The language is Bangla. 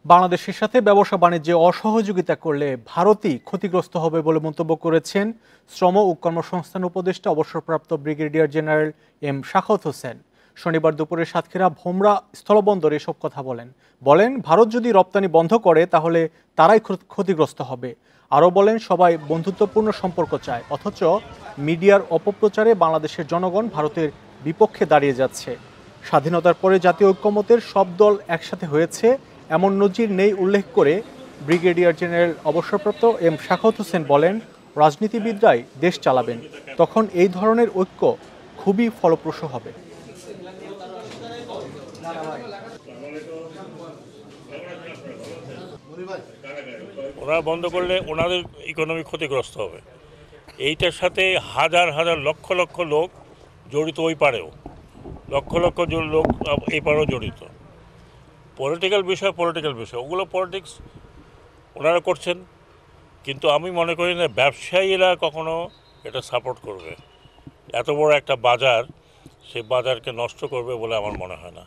বাংলাদেশের সাথে ব্যবসা বাণিজ্যে অসহযোগিতা করলে ভারতই ক্ষতিগ্রস্ত হবে বলে মন্তব্য করেছেন শ্রম ও কর্মসংস্থান উপদেষ্টা অবসরপ্রাপ্ত brigadier general M Shakhawat Hossain. শনিবার দুপুরে সাতক্ষীরা ভোমরা স্থলবন্দরে এসব কথা বলেন ভারত যদি রপ্তানি বন্ধ করে তাহলে তারাই ক্ষতিগ্রস্ত হবে। আরও বলেন, সবাই বন্ধুত্বপূর্ণ সম্পর্ক চায়, অথচ মিডিয়ার অপপ্রচারে বাংলাদেশের জনগণ ভারতের বিপক্ষে দাঁড়িয়ে যাচ্ছে। স্বাধীনতার পরে জাতীয় ঐক্যমত্যের সব দল একসাথে হয়েছে, এমন নজির নেই উল্লেখ করে ব্রিগেডিয়ার জেনারেল অবসরপ্রাপ্ত এম শাখাওয়াত হোসেন বলেন, রাজনীতিবিদরাই দেশ চালাবেন, তখন এই ধরনের ঐক্য খুবই ফলপ্রসূ হবে। ওরা বন্ধ করলে ওনাদের ইকোনমি ক্ষতিগ্রস্ত হবে। এইটার সাথে হাজার হাজার লক্ষ লক্ষ লোক জড়িত, ওই পারেও লক্ষ লক্ষ লোক এই পারেও জড়িত। পলিটিক্যাল বিষয় ওগুলো পলিটিক্স ওনারা করছেন, কিন্তু আমি মনে করি না ব্যবসায়ীরা কখনো এটা সাপোর্ট করবে। এত বড় একটা বাজার, সেই বাজারকে নষ্ট করবে বলে আমার মনে হয় না।